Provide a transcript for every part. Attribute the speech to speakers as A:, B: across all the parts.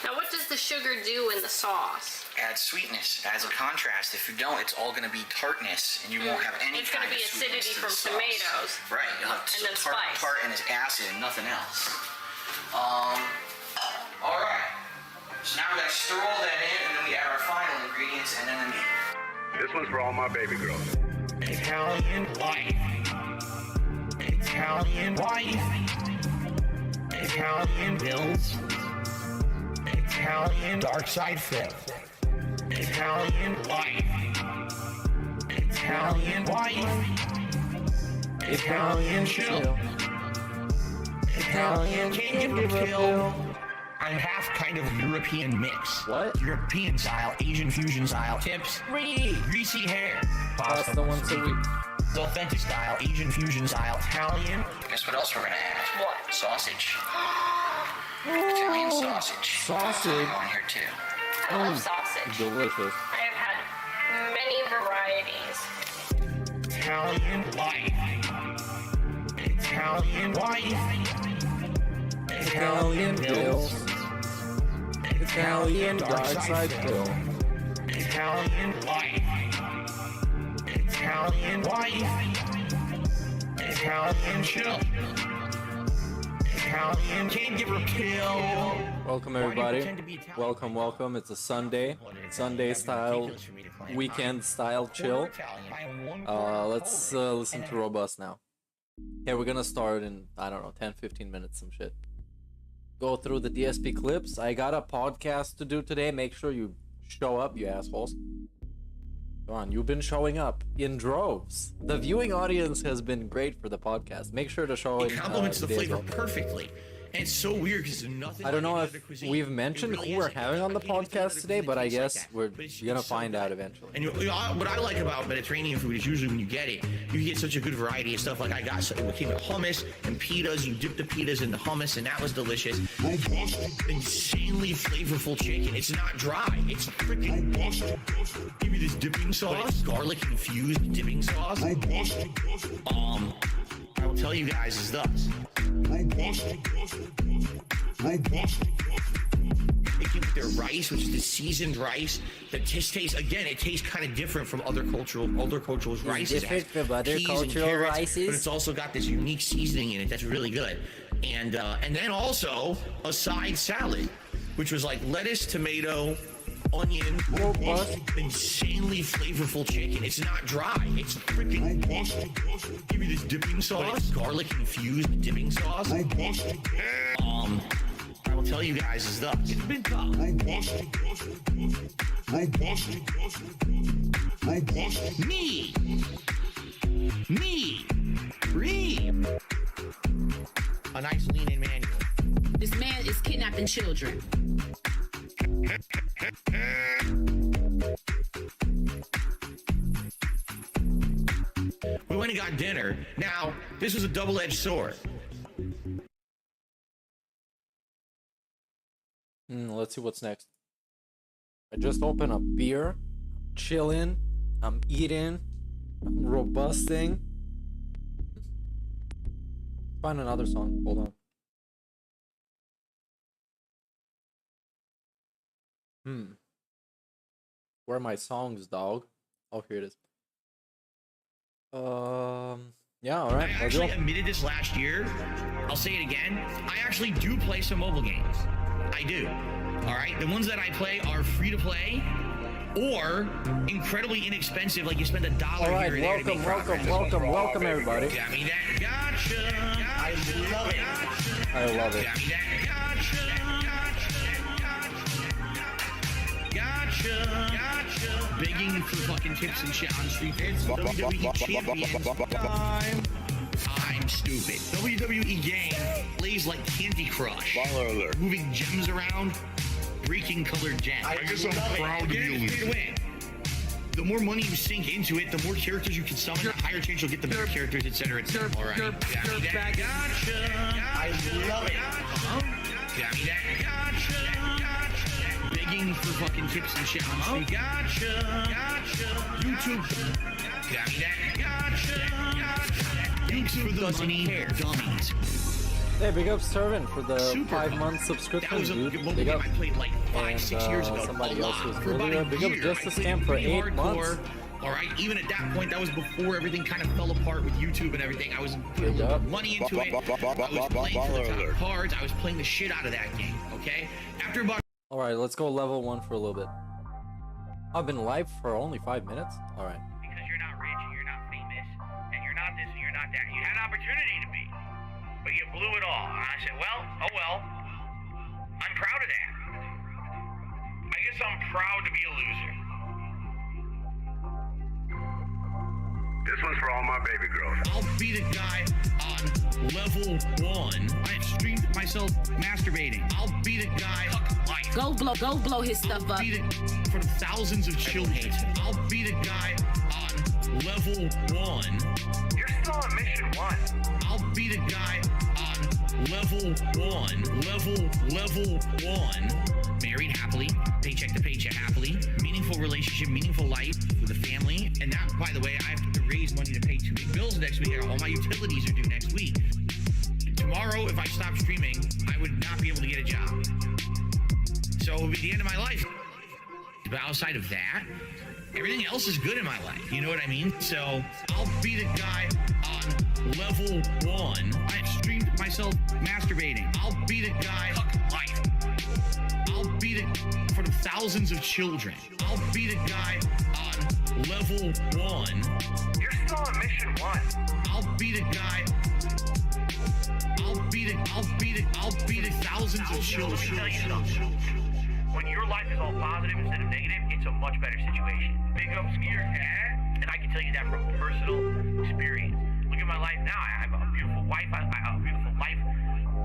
A: Now, what does the sugar do in the sauce?
B: Adds sweetness, adds a contrast. If you don't, it's all going to be tartness, and you won't have any.
A: It's going to be acidity from tomatoes.
B: Right, you'll have tart and it's acid and nothing else. All right. So now we got to stir all that in, and then we add our final ingredients, and then the meat.
C: This one's for all my baby girls.
D: Italian wife. Italian wife. Italian bills. Italian dark side Phil. Italian wife. Italian wife. Italian chill. Italian can't give a pill. I'm half kind of European mix.
E: What?
D: European style, Asian fusion style. Tips, greasy hair.
E: That's the once a week.
D: Authentic style, Asian fusion style, Italian.
B: Guess what else we're gonna add?
A: What?
B: Sausage. Italian sausage.
E: Sausage?
B: On here too.
A: I love sausage.
E: Delicious.
A: I have had many varieties.
D: Italian wife. Italian wife. Italian bills.
E: Italian dark side Phil.
D: Italian wife. Italian wife. Italian chill. Italian can't give a pill.
E: Welcome everybody. Welcome. It's a Sunday style, weekend style chill. Let's listen to Robust now. Yeah, we're gonna start in, I don't know, 10-15 minutes, some shit. Go through the DSP clips. I got a podcast to do today. Make sure you show up, you assholes. Come on, you've been showing up in droves. The viewing audience has been great for the podcast. Make sure to show it.
D: It complements the flavor perfectly. And it's so weird because there's nothing.
E: I don't know if we've mentioned who we're having on the podcast today, but I guess we're gonna find out eventually.
D: And what I like about Mediterranean food is usually when you get it, you get such a good variety of stuff. Like I got, so it came with hummus and pitas. You dip the pitas in the hummus, and that was delicious. Robust, insanely flavorful chicken. It's not dry. It's freaking robust. Give me this dipping sauce, garlic infused dipping sauce. Robust. I will tell you guys is thus. Robust. They give their rice, which is the seasoned rice. That tastes again. It tastes kind of different from other cultural rices.
E: Different from other cultural rices.
D: But it's also got this unique seasoning in it that's really good. And then also a side salad, which was like lettuce, tomato, onion, robust, insanely flavorful chicken. It's not dry. It's freaking robust. Give me this dipping sauce, garlic infused dipping sauce. Robust. I will tell you guys is thus. It's been tough. Robust. Me. Ream. A nice lean-in manual.
F: This man is kidnapping children.
D: We went and got dinner. Now, this was a double-edged sword.
E: Let's see what's next. I just opened a beer. I'm chilling. I'm eating. I'm robusting. Find another song. Hold on. Where are my songs, dog? Oh, here it is. Yeah, all right.
D: I actually admitted this last year. I'll say it again. I actually do play some mobile games. I do. All right. The ones that I play are free to play or incredibly inexpensive. Like you spend $1
E: all right,
D: here or there to make progress.
E: welcome, everybody.
D: Got me that gotcha. I love it.
E: I love it.
D: Got me that gotcha. Begging for fucking tips and shit on Street It's WWE Champions time. I'm stupid. WWE game plays like Candy Crush. Moving gems around, breaking colored gems.
C: I guess I'm proud to be a loser.
D: The more money you sink into it, the more characters you can summon, the higher chance you'll get the better characters, etc. All right. Got me that gotcha. I love it. Got me that gotcha. Begging for fucking tips and shit on Street. Gotcha. YouTube. Got me that gotcha. YouTube doesn't care. Dummies.
E: Hey, big up Servant for the
D: Super
E: 5-month
D: That
E: subscription,
D: was a
E: dude.
D: good
E: Big
D: game
E: up.
D: I played like 5,
E: And
D: 6 years ago.
E: somebody
D: a
E: else
D: lot.
E: was
D: For about
E: earlier.
D: a
E: Big up
D: year.
E: Justice
D: I played
E: Camp for
D: pretty
E: 8 months.
D: hardcore. All right, even at that point, that was before everything kind of fell apart with YouTube and everything. I was putting a little bit of money into it. I was playing for the top cards. I was playing the shit out of that game. Okay, after about
E: Alright, let's go level 1 for a little bit. I've been live for only 5 minutes? Alright.
G: Because you're not rich and you're not famous and you're not this and you're not that. You had an opportunity to be, but you blew it all. And I said, well, oh well. I'm proud of that. I guess I'm proud to be a loser.
C: This one's for all my baby girls.
D: I'll be the guy on level 1. I streamed myself masturbating. I'll be the guy.
F: Go blow his stuff up.
D: Be the, for thousands of children. I'll be the guy on level 1.
G: You're still on mission 1.
D: I'll be the guy on level 1. Level 1. Married happily, paycheck to paycheck happily, meaningful relationship, meaningful life with a family. And that, by the way, I have to raise money to pay 2 big bills next week. All my utilities are due next week. Tomorrow, if I stop streaming, I would not be able to get a job. So it would be the end of my life. But outside of that, everything else is good in my life. You know what I mean? So I'll be the guy on level 1. I streamed myself masturbating. I'll be the guy. I'll be the, for the thousands of children. I'll be the guy on level 1.
G: You're still on mission 1.
D: I'll be the guy. I'll be the thousands of children.
G: Tell you something. When your life is all positive instead of negative, it's a much better situation. Big up skier, and I can tell you that from personal experience. Look at my life now. I have a beautiful wife. I have a beautiful life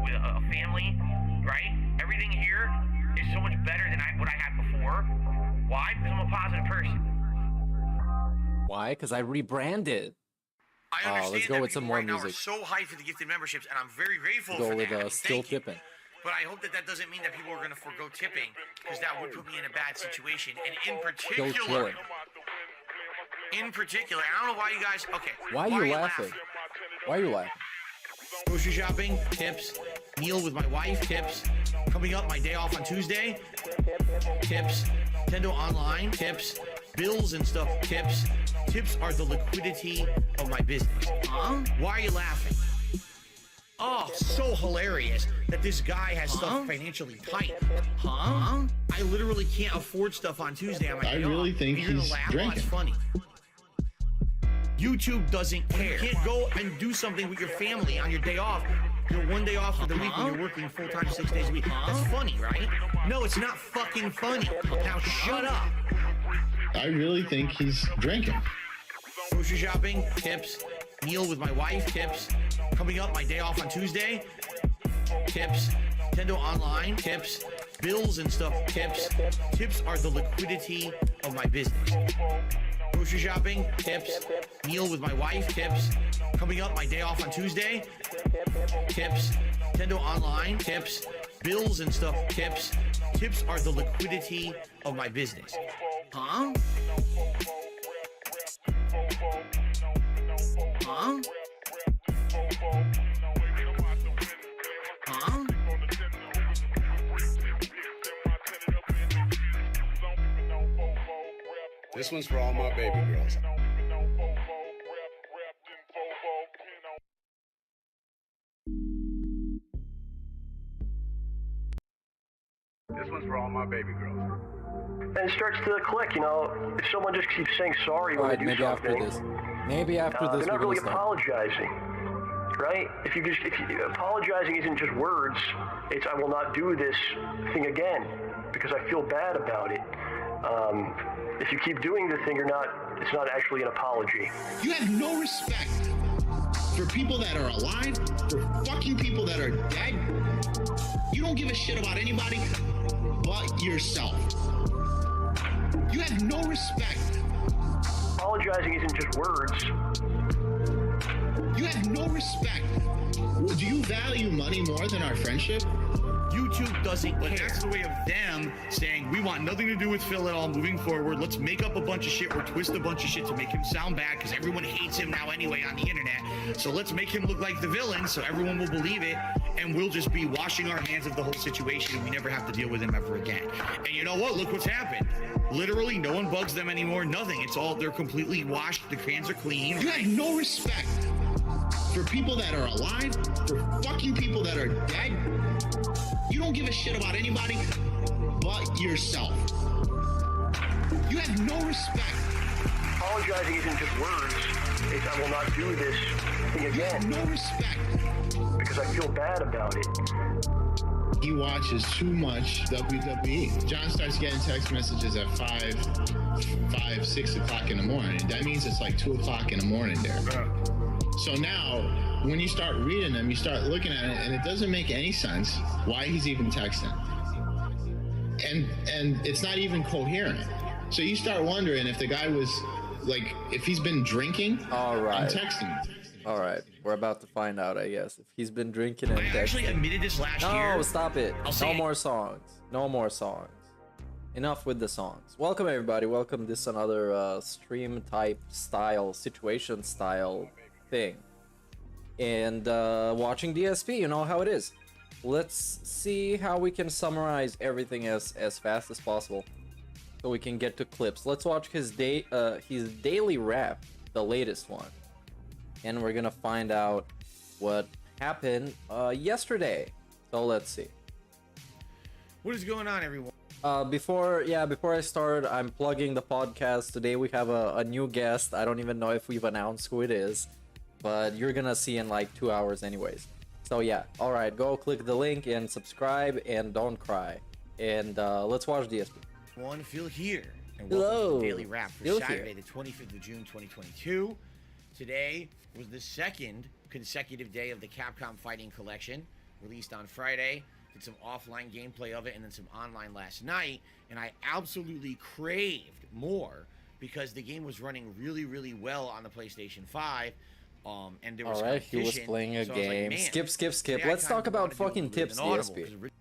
G: with a family, right? Everything here is so much better than what I had before. Why? Because I'm a positive person.
E: Why? Because I rebranded.
D: I understand
E: let's go
D: that
E: with some
D: people
E: more
D: right now are
E: music.
D: so hyped for the gifted memberships, and I'm very grateful
E: Go
D: for
E: with
D: that. I mean,
E: still
D: thank you.
E: tipping.
D: But I hope that that doesn't mean that people are going to forego tipping, because that would put me in a bad situation. And in
E: Still
D: particular,
E: chilling.
D: and I don't know why you guys. Okay,
E: Why are you laughing? Why are you laughing?
D: Grocery shopping tips. Meal with my wife tips. Coming up, my day off on Tuesday tips. Nintendo Online tips. Bills and stuff tips. Tips are the liquidity of my business. Huh? Why are you laughing? Oh, so hilarious that this guy has stuff financially tight. Huh? I literally can't afford stuff on Tuesday on my day
H: really
D: off.
H: think
D: And you're gonna
H: he's
D: laugh? Oh,
H: drinking.
D: it's funny. YouTube doesn't care. You can't go and do something with your family on your day off. Your 1 day off of the week when you're working full-time 6 days a week. That's funny, right? No, it's not fucking funny. Now shut up.
H: I really think he's drinking.
D: Grocery shopping tips. Meal with my wife tips. Coming up, my day off on Tuesday tips. Nintendo Online tips. Bills and stuff tips. Tips are the liquidity of my business. Grocery shopping tips. Meal with my wife tips. Coming up, my day off on Tuesday tips. Nintendo Online tips. Bills and stuff tips. Tips are the liquidity of my business. Huh? Huh? Huh?
C: This one's for all my baby girls. This one's for all my baby girls.
I: And it starts to click, you know, if someone just keeps saying sorry when
E: Alright,
I: they do
E: maybe after
I: something,
E: this. Maybe after this
I: they're not
E: we're
I: really
E: gonna start.
I: apologizing, right? If you apologizing isn't just words, it's I will not do this thing again because I feel bad about it. If you keep doing the thing, it's not actually an apology.
H: You have no respect for people that are alive, for fucking people that are dead. You don't give a shit about anybody but yourself. You have no respect.
I: Apologizing isn't just words.
H: You have no respect. Well, do you value money more than our friendship?
D: YouTube doesn't care. That's the way of them saying, we want nothing to do with Phil at all moving forward. Let's make up a bunch of shit or twist a bunch of shit to make him sound bad because everyone hates him now anyway on the internet. So let's make him look like the villain so everyone will believe it. and we'll just be washing our hands of the whole situation, and we never have to deal with them ever again. And you know what? Look what's happened. Literally, no one bugs them anymore. Nothing. It's all, they're completely washed. The hands are clean.
H: You have no respect for people that are alive, for fucking people that are dead. You don't give a shit about anybody but yourself. You have no respect.
I: Apologizing isn't just words. It's I will not do this thing
H: You have
I: again
H: no respect.
I: because I feel bad about it.
H: He watches too much WWE. John starts getting text messages at 6 o'clock in the morning. That means it's like 2 o'clock in the morning there. So now, when you start reading them, you start looking at it, and it doesn't make any sense why he's even texting. And it's not even coherent. So you start wondering if the guy was, like, if he's been drinking and texting.
E: Alright, we're about to find out, I guess. If he's been drinking and
D: I actually
E: texting.
D: admitted this last year.
E: No, stop it.
D: I'll
E: No
D: say
E: more songs. No more songs. Enough with the songs. Welcome everybody. Welcome this another stream type style, situation style thing. And watching DSP, you know how it is. Let's see how we can summarize everything as fast as possible, so we can get to clips. Let's watch his daily rap, the latest one, and we're gonna find out what happened yesterday. So let's see.
D: What is going on, everyone?
E: Before I start, I'm plugging the podcast. Today we have a new guest. I don't even know if we've announced who it is, but you're gonna see in like 2 hours anyways. So yeah, all right, go click the link and subscribe and don't cry. And let's watch DSP.
D: One, Phil here, and
E: Hello.
D: welcome to the Daily Wrap for
E: Phil
D: Saturday,
E: here.
D: the 25th of June, 2022. Today was the second consecutive day of the Capcom Fighting Collection, released on Friday. Did some offline gameplay of it, and then some online last night, and I absolutely craved more because the game was running really, really well on the PlayStation 5. And there was
E: Alright, he was
D: competition,
E: playing a
D: so I was like,
E: game.
D: man,
E: skip.
D: today I
E: Let's
D: kinda
E: talk about
D: wanna do a
E: fucking
D: little bit
E: tips,
D: of an audible,
E: DSP.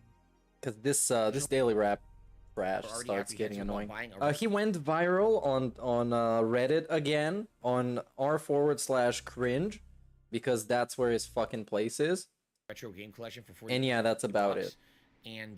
E: Because this daily rap trash
D: Already
E: starts getting
D: apprehensive
E: annoying.
D: about buying a
E: He went viral on Reddit again, on r/cringe, because that's where his fucking place is.
D: retro game collection for 40
E: And yeah, that's about
D: bucks.
E: it.
D: And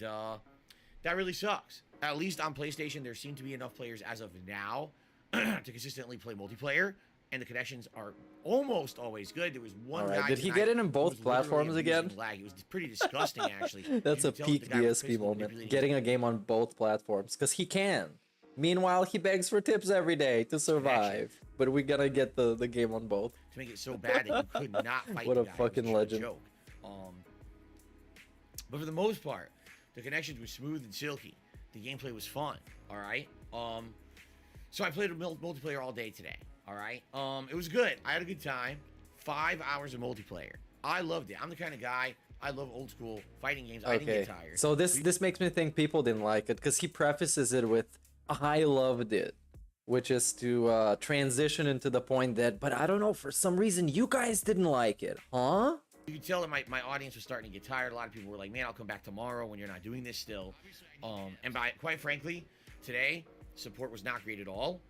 D: that really sucks. At least on PlayStation, there seem to be enough players as of now to consistently play multiplayer, and the connections are almost always good. There was one
E: Alright,
D: guy
E: did he
D: tonight
E: get it in
D: who
E: both
D: was literally
E: platforms again?
D: abusing lag. It was pretty disgusting, actually.
E: That's
D: You
E: a
D: could tell that
E: peak
D: the guy was
E: DSP
D: physically
E: moment.
D: manipulating
E: Getting a game on both platforms, because he can. Meanwhile, he begs for tips every day to survive. But we gotta get the game on both.
D: to make it so bad that you could not fight
E: What
D: the
E: a
D: guy. It was
E: fucking
D: just a
E: legend.
D: joke. But for the most part, the connections were smooth and silky. The gameplay was fun. All right. So I played multiplayer all day today. All right. It was good. I had a good time. 5 hours of multiplayer. I loved it. I'm the kind of guy. I love old school fighting games. I didn't
E: Okay,
D: get tired.
E: so this makes me think people didn't like it, because he prefaces it with, I loved it, which is to transition into the point that, but I don't know, for some reason you guys didn't like it, huh?
D: You could tell that my audience was starting to get tired. A lot of people were like, man, I'll come back tomorrow when you're not doing this still. And quite frankly, today, support was not great at all.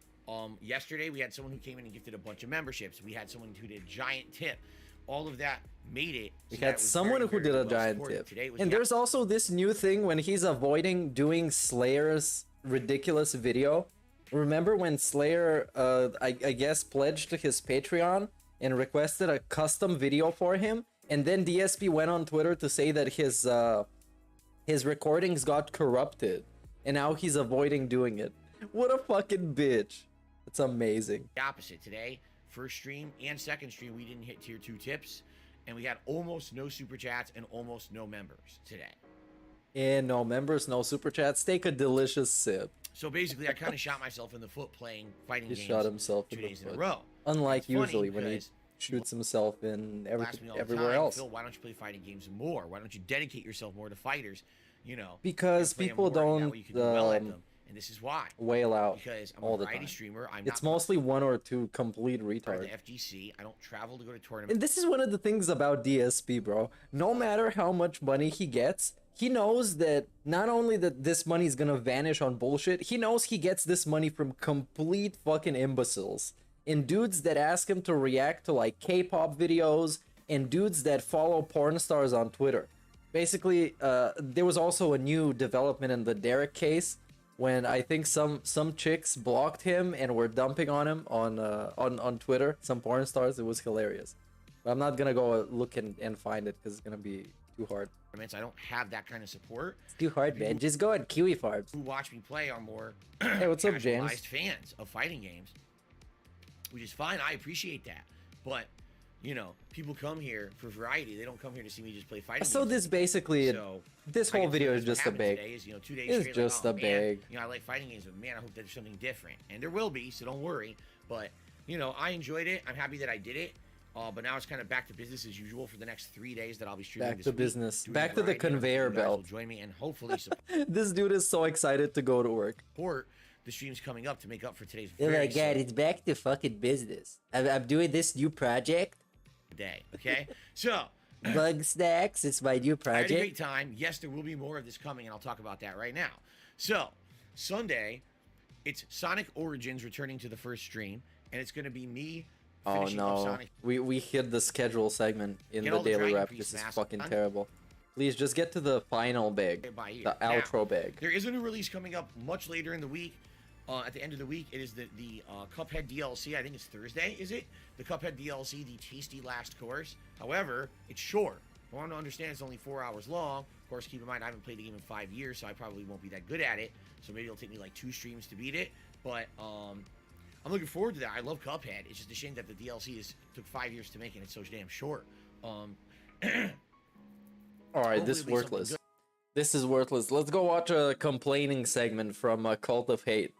D: Yesterday, we had someone who came in and gifted a bunch of memberships. We had someone who did a giant tip. All of that made it.
E: We
D: so that
E: had
D: it was
E: someone
D: very,
E: who
D: very
E: did a
D: well
E: giant
D: supported.
E: tip.
D: Today was
E: And
D: the
E: there's also this new thing when he's avoiding doing Slayer's ridiculous video. Remember when Slayer, I guess, pledged to his Patreon and requested a custom video for him? And then DSP went on Twitter to say that his recordings got corrupted. And now he's avoiding doing it. What a fucking bitch. It's amazing.
D: the opposite today. First stream and second stream, we didn't hit tier 2 tips. And we had almost no super chats and almost no members today.
E: And no members, no super chats. Take a delicious sip.
D: So basically, I kind of shot myself in the foot playing fighting
E: He
D: games
E: shot himself
D: 2
E: in the
D: days in a
E: foot.
D: row.
E: Unlike
D: It's funny
E: usually when he
D: because
E: shoots himself in
D: people ask me all the
E: everywhere
D: time,
E: else.
D: Phil, why don't you play fighting games more? Why don't you dedicate yourself more to fighters? You know,
E: Because
D: and play 'em
E: people
D: more, and that
E: don't,
D: way you can do well at them. And this is why.
E: Wail out
D: Because I'm
E: all
D: a
E: the
D: variety
E: time.
D: streamer. I'm
E: It's
D: not
E: mostly one or two complete
D: part of
E: retards.
D: the FGC. I don't travel to go to tournaments.
E: And this is one of the things about DSP, bro. No matter how much money he gets, he knows that not only that this money is gonna vanish on bullshit, he knows he gets this money from complete fucking imbeciles. And dudes that ask him to react to like K-pop videos, and dudes that follow porn stars on Twitter. Basically, there was also a new development in the Derek case when I think some chicks blocked him and were dumping on him on Twitter. Some porn stars. It was hilarious. But I'm not gonna go look and find it because it's gonna be too hard.
D: I don't have that kind of support.
E: It's too hard, man. Just go on Kiwi Farms.
D: Who watch me play are more
E: Hey, what's up, James?
D: casualized fans of fighting games, which is fine. I appreciate that, but you know, people come here for variety. They don't come here to see me just play fighting
E: So
D: games.
E: this basically,
D: So,
E: this
D: I
E: whole
D: can
E: video
D: say
E: is
D: that's
E: just a
D: what
E: bag.
D: happened today is, you know, 2 days
E: It's
D: straight,
E: just
D: like,
E: a
D: oh, man,
E: bag.
D: you know, I like fighting games, but man, I hope there's something different. And there will be, so don't worry. But, you know, I enjoyed it. I'm happy that I did it. But now it's kind of back to business as usual for the next 3 days that I'll be streaming
E: Back
D: this
E: to
D: week,
E: business.
D: doing
E: Back to the
D: variety.
E: conveyor
D: You guys
E: belt.
D: will join me and hopefully
E: This dude is so excited to go to work.
D: support the streams coming up to make up for today's
E: Oh my
D: very
E: god,
D: slow
E: it's back to fucking business. I'm doing this new project.
D: day. Okay, so
E: Bug Snacks, it's my new
D: I had a
E: project.
D: great time. Yes, there will be more of this coming, and I'll talk about that right now. So, Sunday, it's Sonic Origins returning to the first stream, and it's going to be me
E: Oh
D: finishing up
E: no,
D: Sonic.
E: we hit the schedule segment in
D: Get
E: the
D: all the
E: daily
D: Dragon
E: rep.
D: Priest
E: This is
D: masks
E: fucking
D: done.
E: terrible. Please just get to the final bag,
D: By ear.
E: the
D: Now,
E: outro bag.
D: There is a new release coming up much later in the week. At the end of the week, it is the Cuphead DLC. I think it's Thursday, is it? The Cuphead DLC, the Tasty Last Course. However, it's short. I want to understand it's only 4 hours long. Of course, keep in mind, I haven't played the game in 5 years, so I probably won't be that good at it. So maybe it'll take me like 2 streams to beat it. But I'm looking forward to that. I love Cuphead. It's just a shame that the DLC took 5 years to make and it's so damn short.
E: Alright,
D: Hopefully
E: this is
D: it'll be something
E: worthless.
D: good.
E: This is worthless. Let's go watch a complaining segment from Cult of Hate.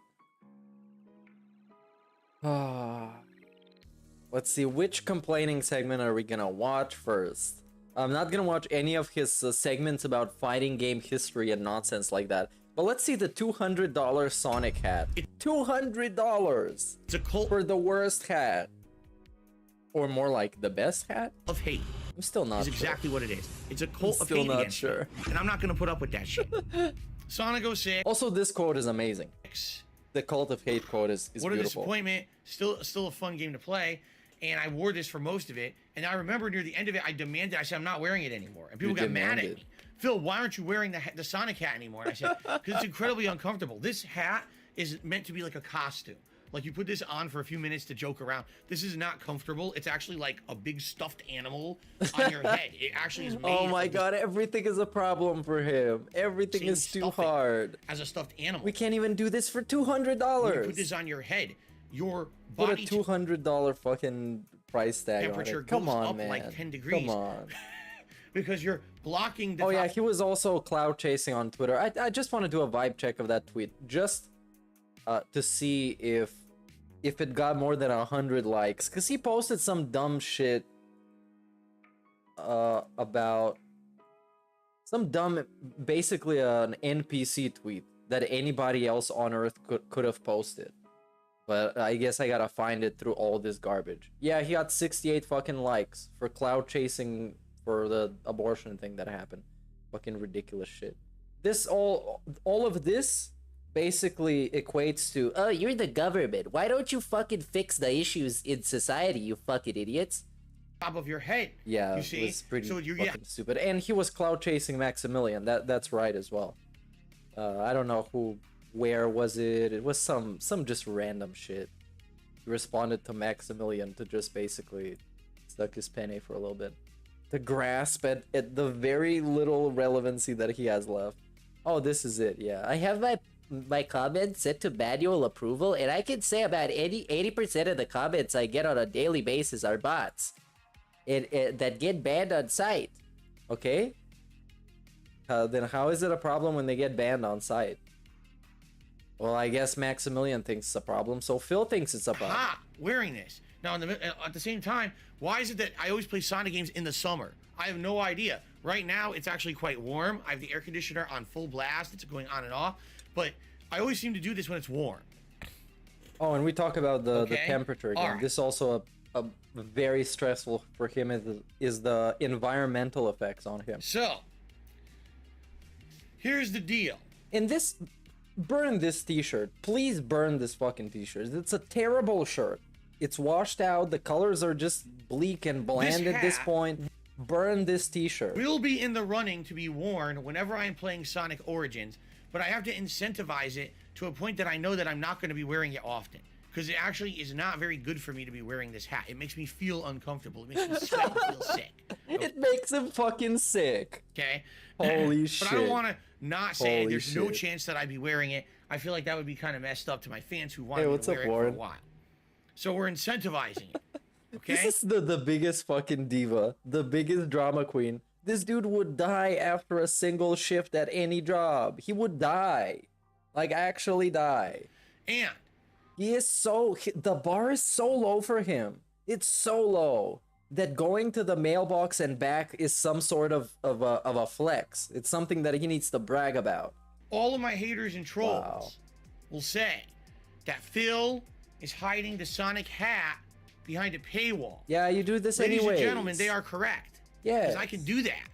E: Let's see, which complaining segment are we gonna watch first? I'm not gonna watch any of his segments about fighting game history and nonsense like that. But let's see the $200 Sonic hat. $200
D: It's a cult
E: for the worst hat. Or more like the best hat?
D: of hate.
E: I'm still not
D: Is
E: sure.
D: exactly what it is. It's a cult
E: I'm
D: of
E: still
D: hate
E: not
D: against
E: sure.
D: me, and I'm not gonna put up with that shit. Sonic 06.
E: Also, this quote is amazing. The Cult of Hate quote is
D: What a
E: beautiful.
D: disappointment. Still a fun game to play. And I wore this for most of it. And I remember near the end of it, I demanded, I said, I'm not wearing it anymore. And people
E: You
D: got mad at
E: demanded.
D: me. Phil, why aren't you wearing the Sonic hat anymore? And I said, because it's incredibly uncomfortable. This hat is meant to be like a costume. Like you put this on for a few minutes to joke around. This is not comfortable. It's actually like a big stuffed animal on your head. It actually is made
E: Oh my
D: of
E: god, everything is a problem for him. Everything
D: Same
E: is too
D: stuffing.
E: hard.
D: as a stuffed animal.
E: We can't even do this for
D: When you
E: $200.
D: put this on your head, your
E: Put a
D: body
E: $200 fucking price tag on
D: temperature
E: it. Come
D: goes
E: on,
D: up
E: man.
D: like 10 degrees.
E: Come on.
D: because you're blocking the
E: Oh yeah,
D: top-
E: he was also cloud chasing on Twitter. I just want to do a vibe check of that tweet, just to see if it got more than 100 likes, because he posted some dumb shit about some dumb, basically an NPC tweet that anybody else on Earth could have posted. But I guess I gotta find it through all this garbage. Yeah, he got 68 fucking likes for cloud chasing for the abortion thing that happened. Fucking ridiculous shit. This all of this basically equates to, oh, you're the government. Why don't you fucking fix the issues in society, you fucking idiots?
D: top of your head.
E: Yeah,
D: you see?
E: it was pretty
D: so you're
E: fucking stupid. And he was cloud chasing Maximilian. That's right as well. I don't know where was it. It was some just random shit. He responded to Maximilian to just basically suck his penny for a little bit. To grasp at the very little relevancy that he has left. Oh, this is it. Yeah, I have my comments set to manual approval, and I can say about 80% of the comments I get on a daily basis are bots. That get banned on site. Okay? Then how is it a problem when they get banned on site? Well, I guess Maximilian thinks it's a problem, so Phil thinks it's a problem.
D: hot wearing this. Now, at the same time, why is it that I always play Sonic games in the summer? I have no idea. Right now, it's actually quite warm. I have the air conditioner on full blast. It's going on and off. But I always seem to do this when it's warm.
E: Oh, and we talk about the
D: Okay.
E: temperature again.
D: Alright.
E: This also a very stressful for him is the environmental effects on him.
D: So, here's the deal.
E: And this, burn this t-shirt. Please burn this fucking t-shirt. It's a terrible shirt. It's washed out. The colors are just bleak and bland at this
D: hat-
E: point. burn this t-shirt.
D: Will be in the running to be worn whenever I am playing Sonic Origins, but I have to incentivize it to a point that I know that I'm not going to be wearing it often. Because it actually is not very good for me to be wearing this hat. It makes me feel uncomfortable. It makes me sweat and feel sick.
E: It makes him fucking sick.
D: Okay?
E: Holy
D: But
E: shit.
D: I don't want to not say
E: Holy
D: there's no
E: shit.
D: chance that I'd be wearing it. I feel like that would be kind of messed up to my fans who wanted
E: Hey,
D: me
E: what's
D: to
E: up,
D: wear it for a
E: Warren?
D: while. So we're incentivizing it. Okay?
E: This is the biggest fucking diva. The biggest drama queen. This dude would die after a single shift at any job. He would die. Like, actually die.
D: And
E: He is the bar is so low for him. It's so low that going to the mailbox and back is some sort of a flex. It's something that he needs to brag about.
D: all of my haters and trolls
E: Wow.
D: will say that Phil is hiding the Sonic hat behind a paywall.
E: Yeah, you do this
D: Ladies
E: anyway.
D: and gentlemen, they are correct.
E: Yes.
D: Because I can do that.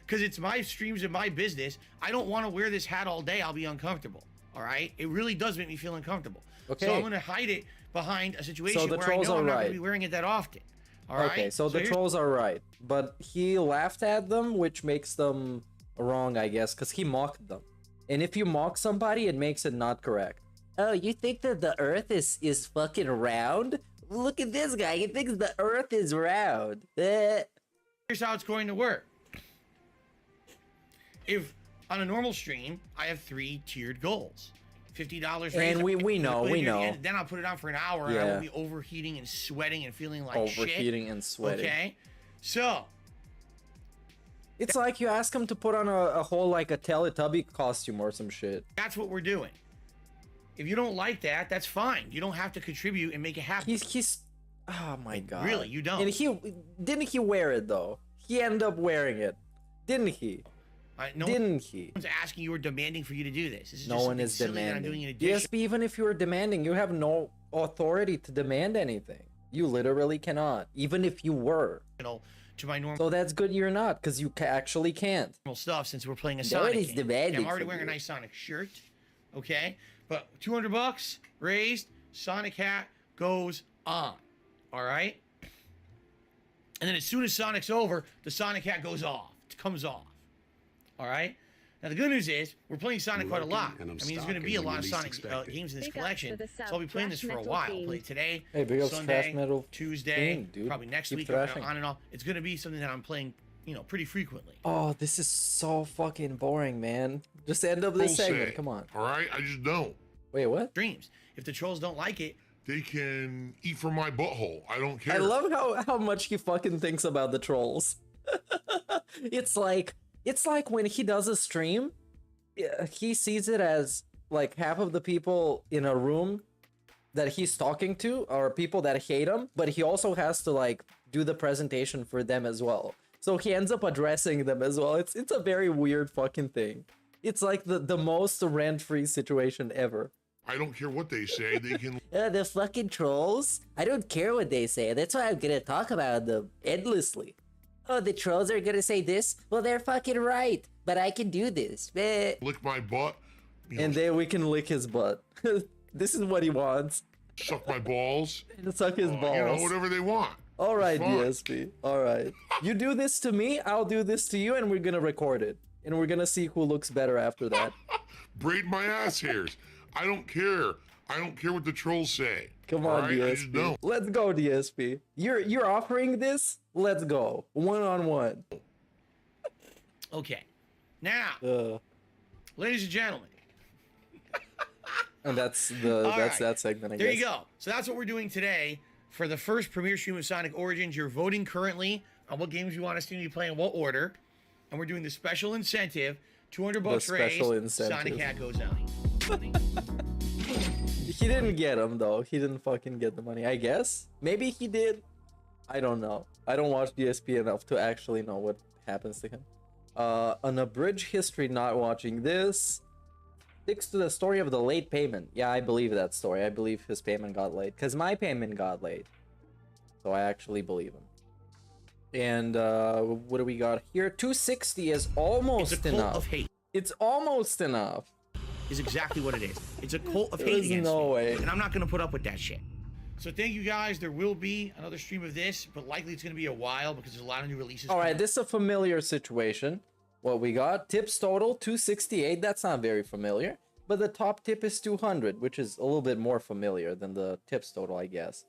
D: Because it's my streams and my business. I don't want to wear this hat all day. I'll be uncomfortable. All right? It really does make me feel uncomfortable.
E: Okay.
D: So I'm going to hide it behind a situation
E: So the
D: where I
E: trolls
D: know
E: are
D: I'm not going
E: right.
D: to be wearing it that often. All right?
E: Okay, so the
D: here's-
E: trolls are right, but he laughed at them, which makes them wrong, I guess, because he mocked them. And if you mock somebody, it makes it not correct. Oh, you think that the Earth is fucking round? Look at this guy. He thinks the Earth is round.
D: Here's how it's going to work. If on a normal stream, I have 3 tiered goals. $50
E: And we know,
D: put it
E: we
D: near the
E: know.
D: end, then I'll put it on for an hour and I
E: Yeah.
D: will be overheating and sweating and feeling like
E: Overheating
D: shit.
E: and sweating.
D: Okay? So,
E: It's like you ask him to put on a whole like a Teletubby costume or some shit.
D: that's what we're doing. If you don't like that, that's fine. You don't have to contribute and make it happen.
E: He's oh my god.
D: Really, you don't.
E: And didn't he wear it though? He ended up wearing it. Didn't he?
D: No
E: Didn't he?
D: one's asking you or demanding for you to do this. This is
E: No
D: just
E: one
D: something
E: is
D: silly that I'm
E: demanding.
D: doing in addition.
E: DSP, even if you were demanding, you have no authority to demand anything. You literally cannot, even if you were.
D: To my normal
E: So that's good you're not, because you actually can't.
D: stuff since we're playing a
E: Nobody's
D: Sonic game.
E: demanding
D: I'm already
E: from
D: wearing a
E: you.
D: nice Sonic shirt. Okay? But $200 raised, Sonic hat goes on. Alright? And then as soon as Sonic's over, the Sonic hat goes off. It comes off. Alright? Now the good news is we're playing Sonic quite a lot. I mean, there's going to be a lot of Sonic games in this collection, so I'll be playing this for a while. I'll play today,
E: Hey, big ups
D: Sunday,
E: Trash Metal
D: Tuesday,
E: Fiend, dude.
D: probably next
E: Keep
D: week,
E: thrashing.
D: on and off. It's going to be something that I'm playing, pretty frequently.
E: Oh, this is so fucking boring, man. Just end up this segment. Come on.
J: All right, I just don't.
E: Wait, what?
D: Dreams. If the trolls don't like it,
J: They can eat from my butthole. I don't care.
E: I love how much he fucking thinks about the trolls. It's like when he does a stream, he sees it as like half of the people in a room that he's talking to are people that hate him, but he also has to like do the presentation for them as well. So he ends up addressing them as well. It's a very weird fucking thing. It's like the most rent-free situation ever.
J: I don't care what they say. They can.
E: The fucking trolls? I don't care what they say. That's why I'm gonna talk about them endlessly. Oh, the trolls are gonna say this? Well, they're fucking right. But I can do this.
J: Lick my butt.
E: And then we can lick his butt. This is what he wants.
J: Suck my balls.
E: And suck his balls.
J: Whatever they want.
E: All right,
J: Fine.
E: DSP. All right. You do this to me, I'll do this to you, and we're gonna record it. And we're gonna see who looks better after that.
J: Braid my ass hairs. I don't care. I don't care what the trolls say.
E: Come
J: All
E: on,
J: right? I just
E: DSP.
J: don't.
E: Let's go, DSP. You're offering this? Let's go. One-on-one.
D: okay. Now, ladies and gentlemen,
E: And that's
D: All
E: that's
D: right.
E: that segment, I guess.
D: there you go. So that's what we're doing today for the first premiere stream of Sonic Origins. You're voting currently on what games you want us to be playing in what order, and we're doing the special incentive. $200
E: The
D: raised.
E: special incentive.
D: Sonic hat goes on.
E: He didn't get him though. He didn't fucking get the money. I guess. Maybe he did. I don't know. I don't watch DSP enough to actually know what happens to him. An abridged history not watching this. Sticks to the story of the late payment. Yeah, I believe that story. I believe his payment got late. Because my payment got late. So I actually believe him. And what do we got here? 260 is almost
D: It's a cult
E: enough.
D: of hate.
E: It's almost enough.
D: Is exactly what it is. It's a cult of hate
E: There's
D: against
E: no
D: me.
E: way.
D: And I'm not going to put up with that shit. So thank you guys. There will be another stream of this, but likely it's going to be a while because there's a lot of new releases.
E: All right, this is a familiar situation. What we got, tips total 268. That's not very familiar, but the top tip is 200, which is a little bit more familiar than the tips total, I guess.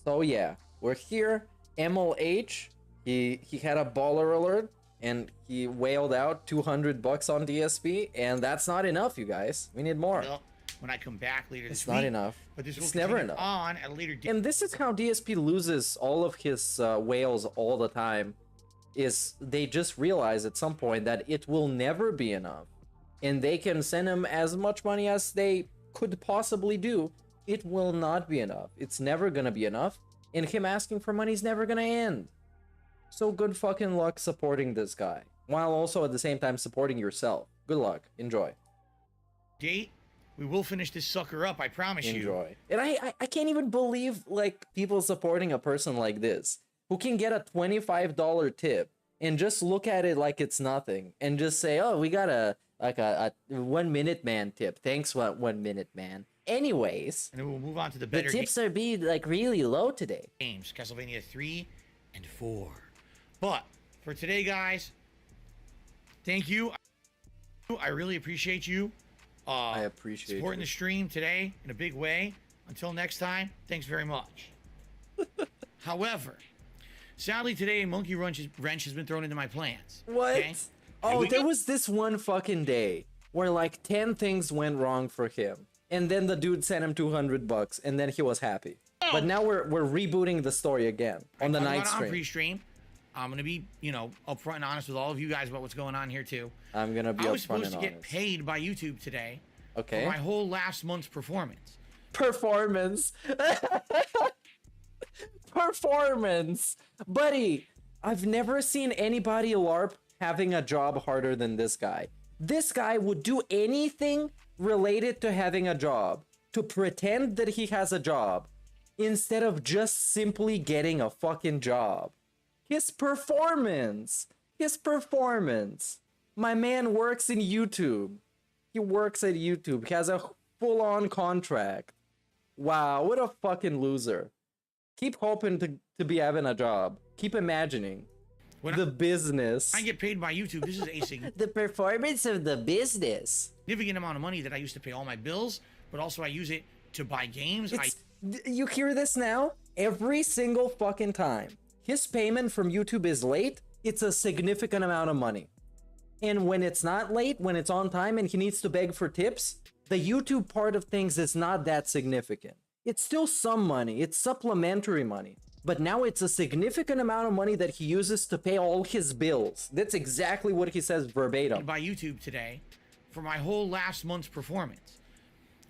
E: So yeah, we're here. MLH, he had a baller alert and he wailed out 200 bucks on DSP, and that's not enough, you guys. We need more.
D: Well, when I come back later this week.
E: It's not enough.
D: But this
E: It's
D: will
E: never
D: continue
E: enough.
D: on at a later date.
E: And this is how DSP loses all of his whales all the time, is they just realize at some point that it will never be enough. And they can send him as much money as they could possibly do. It will not be enough. It's never gonna be enough. And him asking for money is never gonna end. So good fucking luck supporting this guy, while also at the same time supporting yourself. Good luck. Enjoy.
D: Date. We will finish this sucker up, I promise you.
E: Enjoy. And I can't even believe, like, people supporting a person like this, who can get a $25 tip and just look at it like it's nothing and just say, oh, we got a 1 minute man tip. Thanks, 1 minute man. Anyways,
D: and then we'll move on to the
E: the
D: better
E: tips are being like really low today.
D: games, Castlevania 3 and 4. But for today, guys, thank you. I really appreciate you.
E: I appreciate
D: supporting
E: you.
D: the stream today in a big way. Until next time, thanks very much. However, sadly today, a monkey wrench has been thrown into my plans.
E: What?
D: Okay?
E: Oh, there was this one fucking day where like 10 things went wrong for him, and then the dude sent him 200 bucks, and then he was happy. But now we're rebooting the story again on the night stream.
D: Pre-stream. I'm gonna be, upfront and honest with all of you guys about what's going on here too.
E: I'm gonna be
D: I was
E: upfront
D: supposed
E: and
D: to get
E: honest.
D: paid by YouTube today
E: Okay.
D: for my whole last month's performance.
E: Performance. Performance. Buddy, I've never seen anybody LARP having a job harder than this guy. This guy would do anything related to having a job to pretend that he has a job instead of just simply getting a fucking job. His performance. My man works in YouTube. He works at YouTube. He has a full-on contract. Wow, what a fucking loser. Keep hoping to be having a job. Keep imagining. The business.
D: I get paid by YouTube. This is a
E: The performance of the business.
D: significant amount of money that I used to pay all my bills, but also I use it to buy games.
E: You hear this now? Every single fucking time. His payment from YouTube is late, it's a significant amount of money. And when it's not late, when it's on time and he needs to beg for tips, the YouTube part of things is not that significant. It's still some money, it's supplementary money. But now it's a significant amount of money that he uses to pay all his bills. That's exactly what he says verbatim.
D: By YouTube today for my whole last month's performance.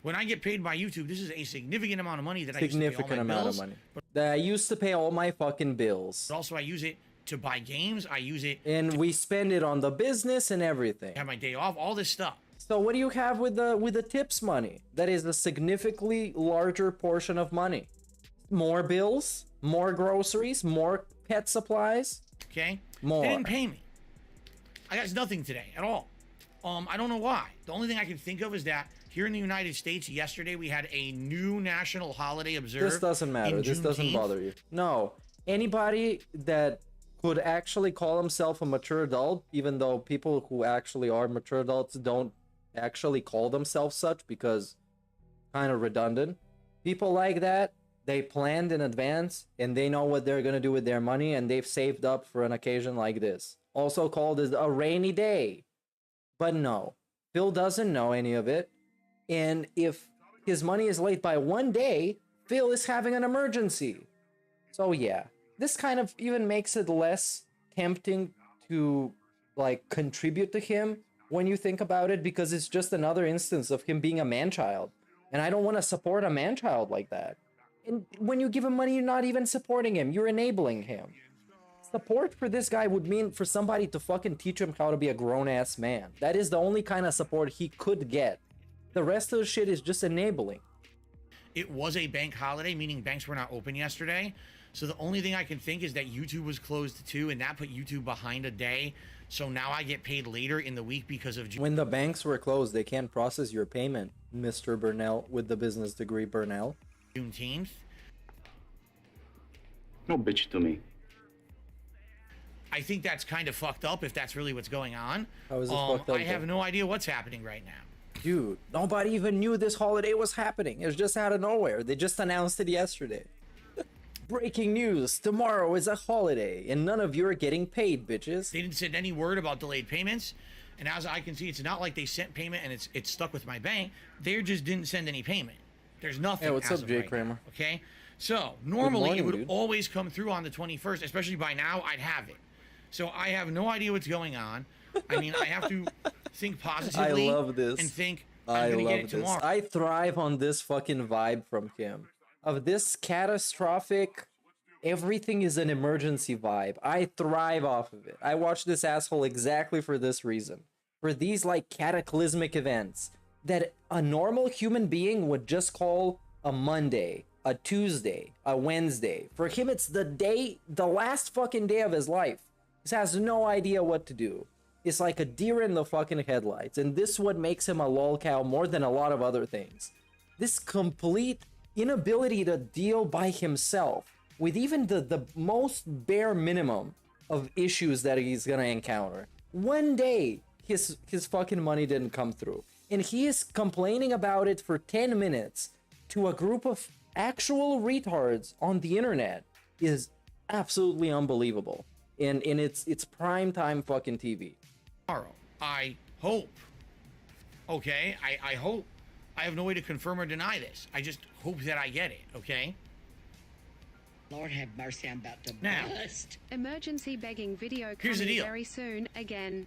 D: When I get paid by YouTube, this is a significant amount of money that I use to pay all
E: Significant
D: my
E: amount
D: bills,
E: of money. That I used to pay all my fucking bills.
D: but also I use it to buy games. I use it
E: And we spend it on the business and everything.
D: to have my day off, all this stuff.
E: So what do you have with the tips money? That is a significantly larger portion of money. More bills, more groceries, more pet supplies.
D: Okay?
E: More.
D: They didn't pay me. I got nothing today at all. I don't know why. The only thing I can think of is that here in the United States, yesterday we had a new national holiday observed.
E: This doesn't matter. This doesn't
D: Juneteenth.
E: bother you. No. Anybody that could actually call himself a mature adult, even though people who actually are mature adults don't actually call themselves such because kind of redundant. People like that, they planned in advance and they know what they're going to do with their money and they've saved up for an occasion like this. Also called as a rainy day. But no, Phil doesn't know any of it. And if his money is late by 1 day, Phil is having an emergency. So yeah, this kind of even makes it less tempting to like contribute to him when you think about it, because it's just another instance of him being a man-child. And I don't want to support a man-child like that. And when you give him money, you're not even supporting him, you're enabling him. Support for this guy would mean for somebody to fucking teach him how to be a grown-ass man. That is the only kind of support he could get. The rest of the shit is just enabling.
D: It was a bank holiday, meaning banks were not open yesterday. So the only thing I can think is that YouTube was closed too, and that put YouTube behind a day. So now I get paid later in the week because of
E: When the banks were closed, they can't process your payment, Mr. Burnell with the business degree Burnell.
D: Juneteenth.
C: Don't bitch to me.
D: I think that's kind of fucked up if that's really what's going on.
E: How is it fucked up,
D: I have no idea what's happening right now.
E: Dude, nobody even knew this holiday was happening. It was just out of nowhere. They just announced it yesterday. Breaking news, tomorrow is a holiday, and none of you are getting paid, bitches.
D: They didn't send any word about delayed payments, and as I can see, it's not like they sent payment and it's stuck with my bank. They just didn't send any payment. There's nothing.
E: Hey, what's
D: as
E: up,
D: of
E: Jay
D: right
E: Kramer?
D: now, okay, so normally
E: morning,
D: it would
E: dude.
D: always come through on the 21st, especially by now I'd have it. So I have no idea what's going on. I mean, I have to think positively.
E: I love this.
D: And think
E: I
D: I'm gonna
E: love
D: get it
E: this.
D: tomorrow.
E: I thrive on this fucking vibe from Kim. Of this catastrophic, everything is an emergency vibe. I thrive off of it. I watch this asshole exactly for this reason. For these like cataclysmic events that a normal human being would just call a Monday, a Tuesday, a Wednesday. For him, it's the last fucking day of his life. He has no idea what to do. It's like a deer in the fucking headlights, and this is what makes him a lolcow more than a lot of other things. This complete inability to deal by himself with even the most bare minimum of issues that he's gonna encounter. One day, his fucking money didn't come through, and he is complaining about it for 10 minutes to a group of actual retards on the internet is absolutely unbelievable. And it's prime time fucking TV.
D: Tomorrow, I hope. Okay, I hope. I have no way to confirm or deny this. I just hope that I get it. Okay.
F: Lord have mercy, I'm about to
D: Now,
F: bust.
K: Emergency begging video
D: Here's the
K: coming
D: deal.
K: very soon again.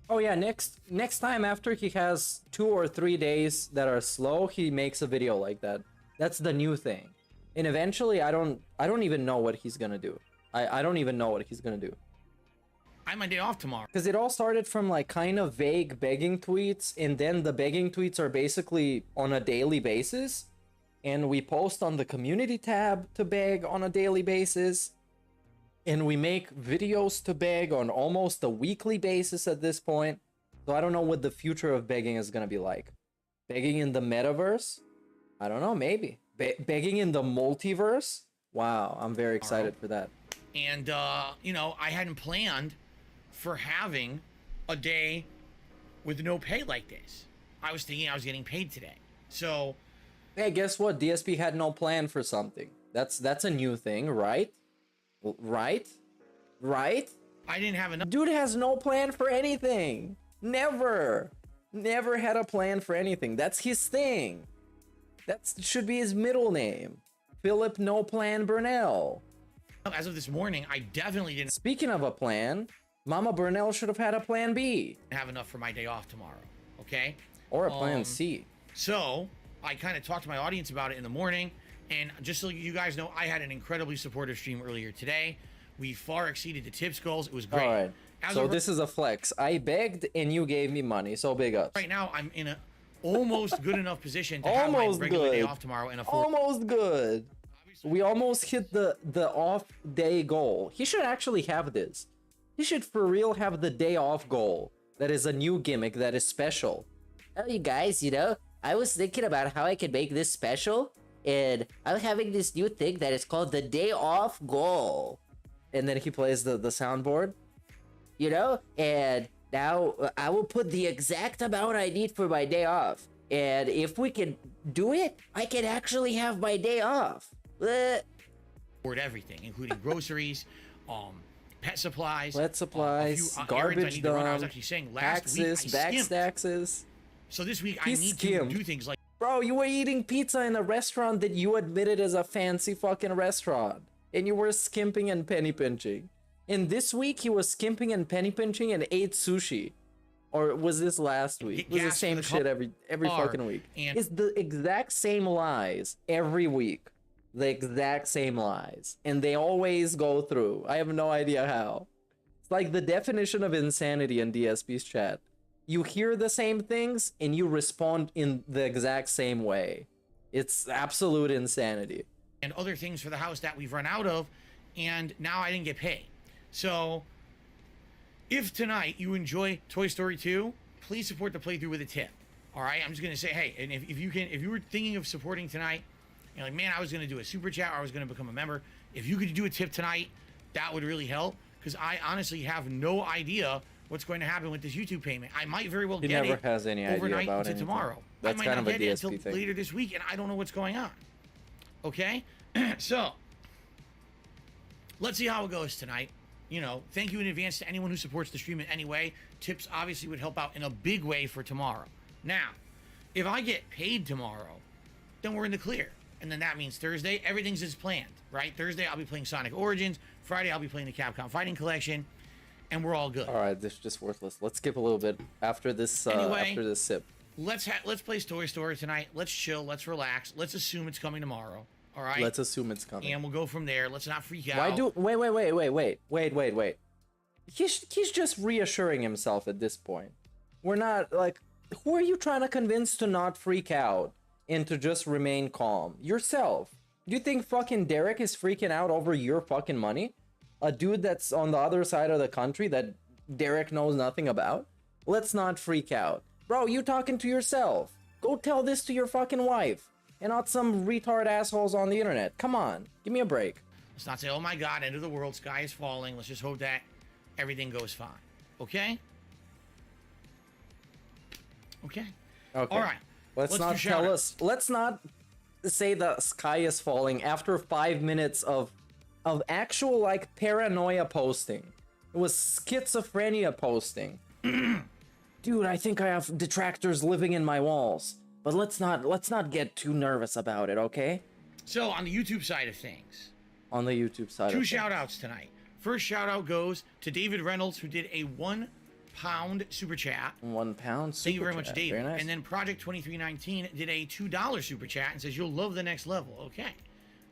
E: Oh yeah, next time after he has 2 or 3 days that are slow, he makes a video like that. That's the new thing. And eventually I don't even know what he's gonna do. I don't even know what he's gonna do.
D: I'm my day off tomorrow.
E: Because it all started from like kind of vague begging tweets, and then the begging tweets are basically on a daily basis. And we post on the community tab to beg on a daily basis. And we make videos to beg on almost a weekly basis at this point. So I don't know what the future of begging is going to be like. Begging in the metaverse? I don't know, maybe. Begging in the multiverse? Wow, I'm very excited for that.
D: And, you know, I hadn't planned for having a day with no pay like this. I was thinking I was getting paid today. So,
E: hey, guess what? DSP had no plan for something. That's a new thing, right? Right?
D: I didn't have enough.
E: Dude has no plan for anything. Never had a plan for anything. That's his thing. That should be his middle name. Philip No Plan Burnell.
D: As of this morning, I definitely didn't
E: Speaking of a plan, Mama Burnell should have had a plan B.
D: have enough for my day off tomorrow. Okay?
E: Or a plan C.
D: So, I kind of talked to my audience about it in the morning. And just so you guys know, I had an incredibly supportive stream earlier today. We far exceeded the tips goals. It was great.
E: Alright.
D: As
E: So
D: of
E: this is a flex. I begged and you gave me money. So big ups.
D: right now, I'm in a almost good enough position to have my
E: Almost
D: regular day
E: good.
D: off tomorrow and afford.
E: Almost good. We almost hit the off day goal. He should actually have this. He should for real have the day off goal. That is a new gimmick that is special.
L: Oh, you guys, you know, I was thinking about how I could make this special, and I'm having this new thing that is called the day off goal.
E: And then he plays the soundboard.
L: You know, and now I will put the exact amount I need for my day off. And if we can do it, I can actually have my day off.
D: Afford everything, including groceries, pet supplies,
E: Pet supplies,
D: a few, errands I
E: garbage
D: need to run. I was
E: dump,
D: actually saying last week
E: taxes,
D: I
E: back
D: skimped.
E: taxes.
D: So this week
E: He
D: I need
E: skimmed.
D: to do things like
E: Bro, you were eating pizza in a restaurant that you admitted is a fancy fucking restaurant. And you were skimping and penny pinching. And this week he was skimping and penny pinching and ate sushi. Or was this last week?
D: Get
E: It was the
D: gas for
E: same
D: the
E: shit every
D: car,
E: fucking week.
D: and-
E: It's the exact same lies every week. The exact same lies. And they always go through. I have no idea how. It's like the definition of insanity in DSP's chat. You hear the same things and you respond in the exact same way. It's absolute insanity.
D: and other things for the house that we've run out of, and now I didn't get paid. So if tonight you enjoy Toy Story 2, please support the playthrough with a tip. All right, I'm just gonna say, hey, and if you were thinking of supporting tonight, You're like, man, I was going to do a super chat or I was going to become a member. If you could do a tip tonight, that would really help, because I honestly have no idea what's going to happen with this YouTube payment. I might very well
E: He
D: get
E: never
D: it
E: has any idea
D: overnight
E: about
D: into
E: anything.
D: tomorrow.
E: That's
D: I might
E: kind
D: not
E: of a
D: get it
E: DSP
D: until
E: thing.
D: later this week, and I don't know what's going on. Okay? So, let's see how it goes tonight. You know, thank you in advance to anyone who supports the stream in any way. Tips obviously would help out in a big way for tomorrow. Now, if I get paid tomorrow, then we're in the clear. And then that means Thursday, everything's as planned, right? Thursday, I'll be playing Sonic Origins. Friday, I'll be playing the Capcom Fighting Collection. And we're all good.
E: All right, this is just worthless. Let's skip a little bit after this.
D: Anyway,
E: after this sip.
D: Let's play Toy Story tonight. Let's chill. Let's relax. Let's assume it's coming tomorrow. All right.
E: Let's assume it's coming.
D: And we'll go from there. Let's not freak out.
E: Why do? Wait. He's just reassuring himself at this point. We're not like. Who are you trying to convince to not freak out and to just remain calm? Yourself. Do you think fucking Derek is freaking out over your fucking money? A dude that's on the other side of the country that Derek knows nothing about? Let's not freak out. Bro, you talking to yourself. Go tell this to your fucking wife. And not some retard assholes on the internet. Come on. Give me a break.
D: Let's not say, oh my God, end of the world, sky is falling. Let's just hope that everything goes fine. Okay? Okay.
E: Okay.
D: All right.
E: Let's not
D: do
E: tell
D: shout-outs.
E: us. Let's not say the sky is falling after 5 minutes of actual like paranoia posting. It was schizophrenia posting. Dude, I think I have detractors living in my walls. But let's not get too nervous about it, okay?
D: So, on the YouTube side of things,
E: On the YouTube side.
D: two
E: of things.
D: shout-outs tonight. First shout-out goes to David Reynolds, who did a £1 super chat.
E: £1 super
D: Thank you very much,
E: chat.
D: David.
E: Very nice.
D: And then Project 2319 did a $2 super chat and says, you'll love the next level. Okay.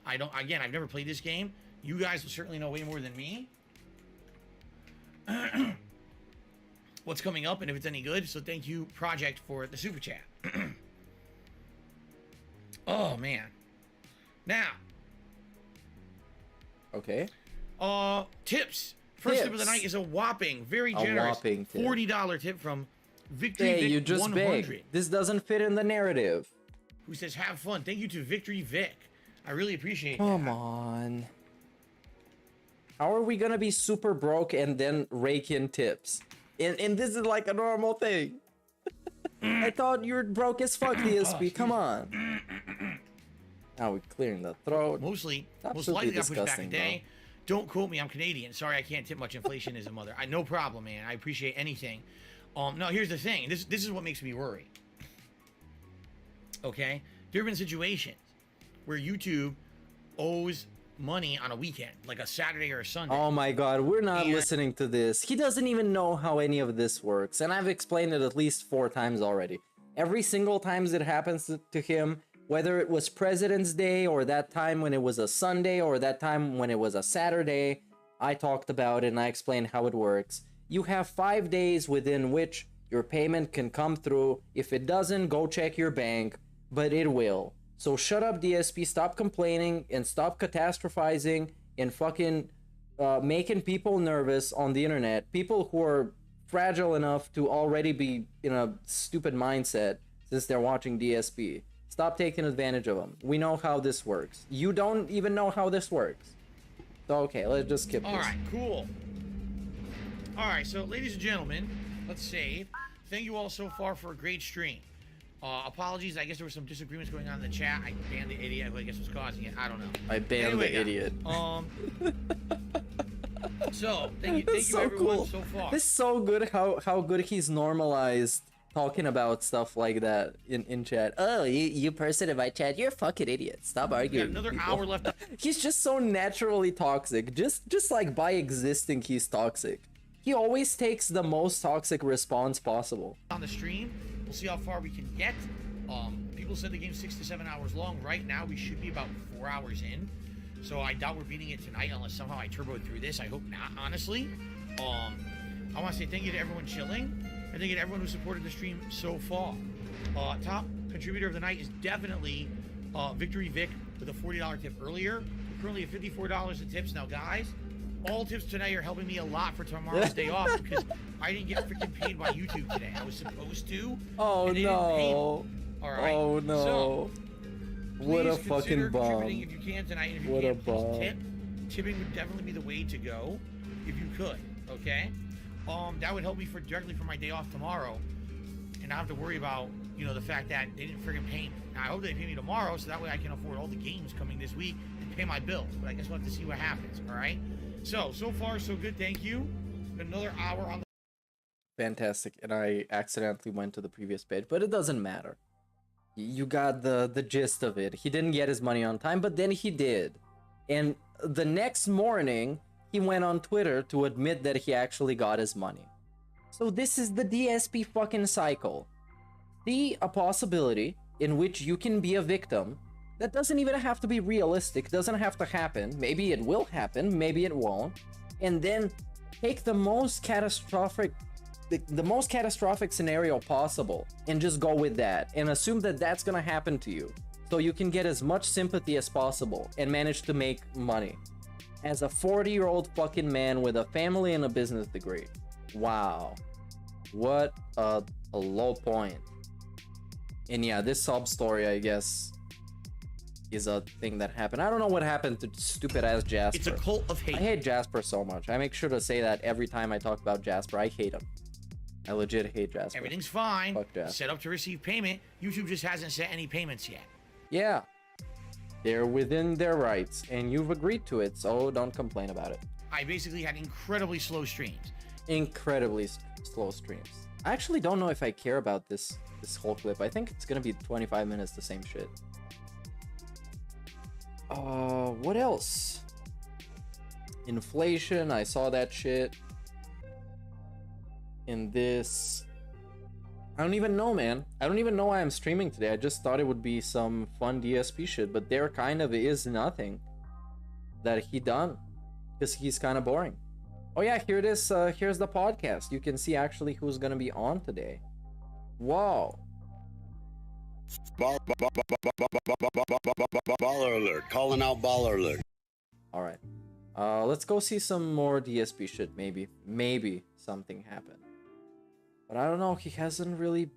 D: I've never played this game. You guys will certainly know way more than me what's coming up and if it's any good. So thank you, Project, for the super chat. Oh, man. Now.
E: Okay.
D: Tips. First tip of the night is a whopping, very generous
E: whopping tip.
D: $40 tip from Victory
E: Hey,
D: Vic
E: you just
D: 100.
E: begged. This doesn't fit in the narrative.
D: Who says, have fun. Thank you to Victory Vic. I really appreciate
E: Come
D: that.
E: on. How are we gonna be super broke and then rake in tips? And this is like a normal thing. I thought you were broke as fuck, DSP. Come on. Now we're clearing the throat.
D: Most likely
E: Absolutely
D: got pushed back a
E: disgusting,
D: day. Don't quote me, I'm Canadian. Sorry, I can't tip much. Inflation is a mother. No problem, man. I appreciate anything. No, here's the thing. This is what makes me worry. Okay? There have been situations where YouTube owes money on a weekend, like a Saturday or a Sunday.
E: Oh my god, we're not listening to this. He doesn't even know how any of this works, and I've explained it at least 4 times already. Every single time it happens to him, whether it was President's Day or that time when it was a Sunday or that time when it was a Saturday, I talked about it and I explained how it works. You have 5 days within which your payment can come through. If it doesn't, go check your bank, but it will. So shut up, DSP, stop complaining and stop catastrophizing and fucking making people nervous on the internet. People who are fragile enough to already be in a stupid mindset since they're watching DSP. Stop taking advantage of them. We know how this works. You don't even know how this works. So, okay, let's just skip this.
D: Alright, cool. Alright, so ladies and gentlemen, let's save. Thank you all so far for a great stream. Apologies, I guess there were some disagreements going on in the chat. I banned the idiot who I guess was causing it. I don't know.
E: I banned the idiot.
D: So, thank you
E: so
D: everyone
E: cool.
D: so far.
E: It's so good how good he's normalized talking about stuff like that in chat. Oh, you person in my chat, you're a fucking idiot. Stop arguing.
D: We got another
E: with people.
D: hour left.
E: He's just so naturally toxic. Just like by existing, he's toxic. He always takes the most toxic response possible.
D: On the stream, we'll see how far we can get. People said the game's 6 to 7 hours long. Right now, we should be about 4 hours in. So I doubt we're beating it tonight unless somehow I turboed through this. I hope not, honestly. I want to say thank you to everyone chilling. And thank you to everyone who supported the stream so far. Top contributor of the night is definitely Victory Vic with a $40 tip earlier. We're currently at $54 in tips. Now, guys, all tips tonight are helping me a lot for tomorrow's day off because I didn't get freaking paid by YouTube today. I was supposed to.
E: Oh
D: and they didn't pay me.
E: no.
D: All right.
E: Oh no.
D: So,
E: What a
D: please
E: fucking
D: consider
E: bomb.
D: contributing if you can tonight. If you
E: What a
D: can't, please
E: bomb.
D: tip. Tipping would definitely be the way to go if you could. Okay. That would help me directly for my day off tomorrow, and not have to worry about the fact that they didn't friggin' pay me. Now I hope they pay me tomorrow, so that way I can afford all the games coming this week and pay my bills. But I guess we'll have to see what happens. All right. So far so good. Thank you. Another hour on the.
E: Fantastic. And I accidentally went to the previous page, but it doesn't matter. You got the gist of it. He didn't get his money on time, but then he did. And the next morning, he went on Twitter to admit that he actually got his money. So this is the DSP fucking cycle. See a possibility in which you can be a victim that doesn't even have to be realistic, doesn't have to happen. Maybe it will happen, maybe it won't. And then take the most catastrophic scenario possible and just go with that and assume that that's gonna happen to you, so you can get as much sympathy as possible and manage to make money as a 40-year-old fucking man with a family and a business degree. Wow, what a low point. And yeah, this sob story, I guess, is a thing that happened. I don't know what happened to stupid ass Jasper.
D: It's a cult of hate.
E: I hate Jasper so much. I make sure to say that every time I talk about Jasper. I hate him. I legit hate Jasper.
D: Everything's fine.
E: Fuck Jasper.
D: Set up to receive payment. YouTube just hasn't set any payments yet.
E: Yeah. They're within their rights, and you've agreed to it, so don't complain about it.
D: I basically had incredibly slow streams.
E: Incredibly slow streams. I actually don't know if I care about this whole clip. I think it's gonna be 25 minutes, the same shit. What else? Inflation, I saw that shit. In this, I don't even know, man. I don't even know why I'm streaming today. I just thought it would be some fun DSP shit, but there kind of is nothing that he done, because he's kind of boring. Oh yeah, here it is. Here's the podcast. You can see actually who's gonna be on today. Whoa.
M: Baller alert. Calling out baller alert.
E: All right. Let's go see some more DSP shit. Maybe something happened. But I don't know. He hasn't really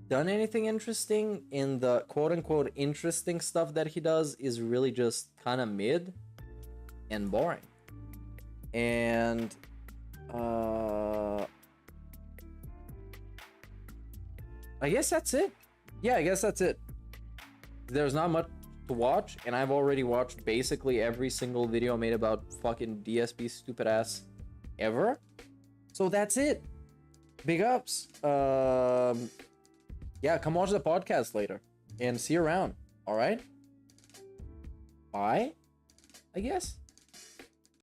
E: done anything interesting. In the quote-unquote interesting stuff that he does is really just kind of mid and boring. And I guess that's it. Yeah, I guess that's it. There's not much to watch, and I've already watched basically every single video made about fucking DSP stupid ass ever. So that's it. Big ups. Yeah, come watch the podcast later and see you around. All right. Bye, I guess.